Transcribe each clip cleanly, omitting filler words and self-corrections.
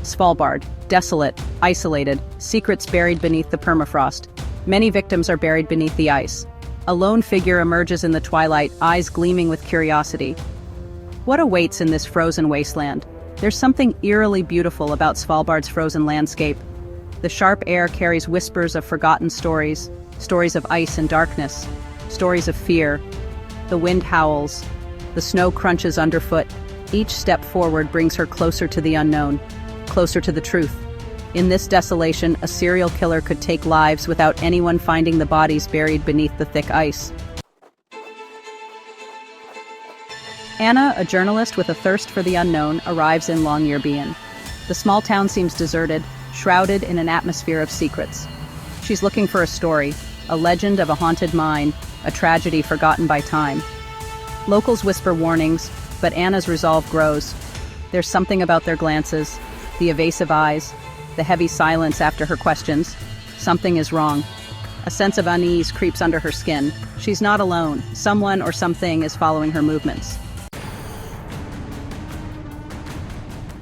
Svalbard, desolate, isolated, secrets buried beneath the permafrost. Many victims are buried beneath the ice. A lone figure emerges in the twilight, eyes gleaming with curiosity. What awaits in this frozen wasteland? There's something eerily beautiful about Svalbard's frozen landscape. The sharp air carries whispers of forgotten stories, stories of ice and darkness, stories of fear. The wind howls. The snow crunches underfoot. Each step forward brings her closer to the unknown, closer to the truth. In this desolation, a serial killer could take lives without anyone finding the bodies buried beneath the thick ice. Anna, a journalist with a thirst for the unknown, arrives in Longyearbyen. The small town seems deserted, shrouded in an atmosphere of secrets. She's looking for a story, a legend of a haunted mine, a tragedy forgotten by time. Locals whisper warnings, but Anna's resolve grows. There's something about their glances, the evasive eyes, the heavy silence after her questions. Something is wrong. A sense of unease creeps under her skin. She's not alone. Someone or something is following her movements.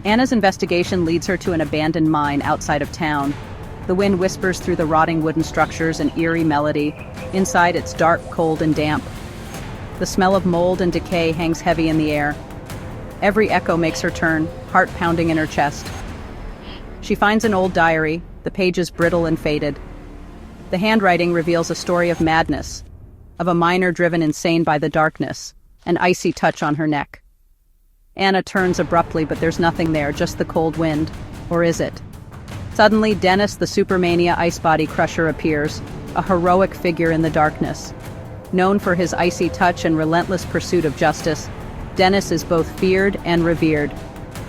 Anna's investigation leads her to an abandoned mine outside of town. The wind whispers through the rotting wooden structures an eerie melody. Inside, it's dark, cold, and damp. The smell of mold and decay hangs heavy in the air. Every echo makes her turn, heart pounding in her chest. She finds an old diary, the pages brittle and faded. The handwriting reveals a story of madness, of a miner driven insane by the darkness, an icy touch on her neck. Anna turns abruptly, but there's nothing there, just the cold wind. Or is it? Suddenly, Dennis, the Supermania ice body crusher, appears, a heroic figure in the darkness. Known for his icy touch and relentless pursuit of justice, Dennis is both feared and revered.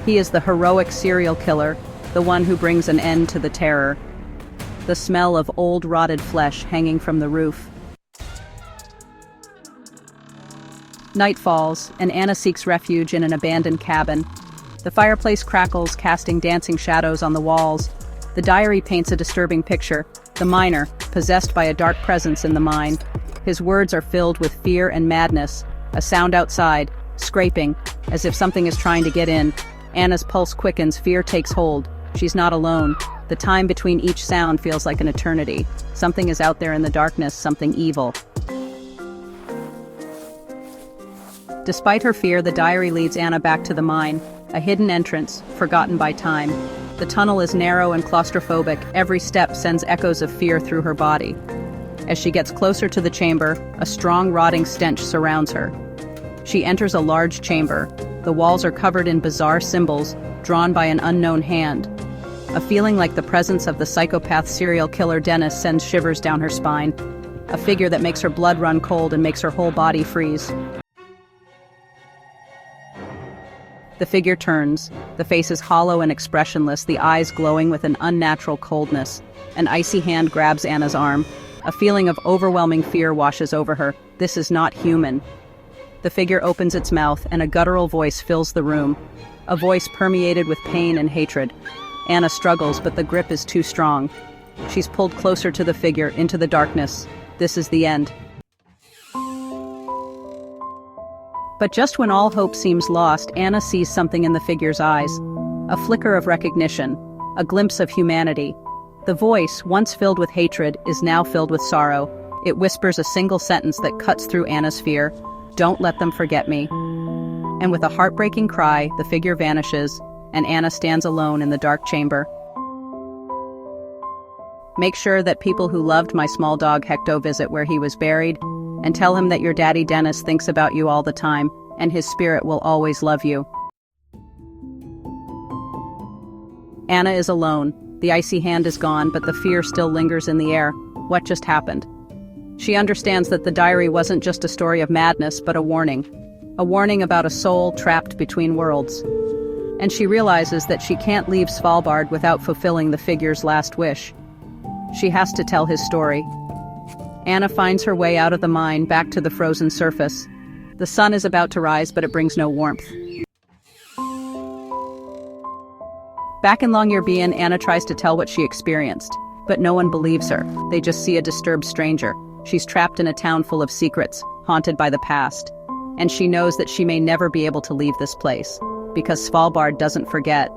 He is the heroic serial killer, the one who brings an end to the terror. The smell of old rotted flesh hanging from the roof. Night falls, and Anna seeks refuge in an abandoned cabin. The fireplace crackles, casting dancing shadows on the walls. The diary paints a disturbing picture. The miner, possessed by a dark presence in the mine. His words are filled with fear and madness. A sound outside, scraping, as if something is trying to get in. Anna's pulse quickens, fear takes hold. She's not alone. The time between each sound feels like an eternity. Something is out there in the darkness, something evil. Despite her fear, the diary leads Anna back to the mine, a hidden entrance, forgotten by time. The tunnel is narrow and claustrophobic. Every step sends echoes of fear through her body. As she gets closer to the chamber, a strong rotting stench surrounds her. She enters a large chamber. The walls are covered in bizarre symbols, drawn by an unknown hand. A feeling like the presence of the psychopath serial killer Dennis sends shivers down her spine. A figure that makes her blood run cold and makes her whole body freeze. The figure turns. The face is hollow and expressionless, the eyes glowing with an unnatural coldness. An icy hand grabs Anna's arm. A feeling of overwhelming fear washes over her. This is not human. The figure opens its mouth, and a guttural voice fills the room. A voice permeated with pain and hatred. Anna struggles, but the grip is too strong. She's pulled closer to the figure, into the darkness. This is the end. But just when all hope seems lost, Anna sees something in the figure's eyes. A flicker of recognition, a glimpse of humanity. The voice, once filled with hatred, is now filled with sorrow. It whispers a single sentence that cuts through Anna's fear. "Don't let them forget me." And with a heartbreaking cry, the figure vanishes, and Anna stands alone in the dark chamber. Make sure that people who loved my small dog Hecto visit where he was buried, and tell him that your daddy Dennis thinks about you all the time, and his spirit will always love you. Anna is alone. The icy hand is gone, but the fear still lingers in the air. What just happened? She understands that the diary wasn't just a story of madness, but a warning. A warning about a soul trapped between worlds. And she realizes that she can't leave Svalbard without fulfilling the figure's last wish. She has to tell his story. Anna finds her way out of the mine, back to the frozen surface. The sun is about to rise, but it brings no warmth. Back in Longyearbyen, Anna tries to tell what she experienced, but no one believes her. They just see a disturbed stranger. She's trapped in a town full of secrets, haunted by the past. And she knows that she may never be able to leave this place, because Svalbard doesn't forget.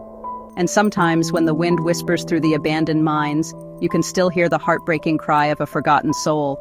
And sometimes when the wind whispers through the abandoned mines, you can still hear the heartbreaking cry of a forgotten soul.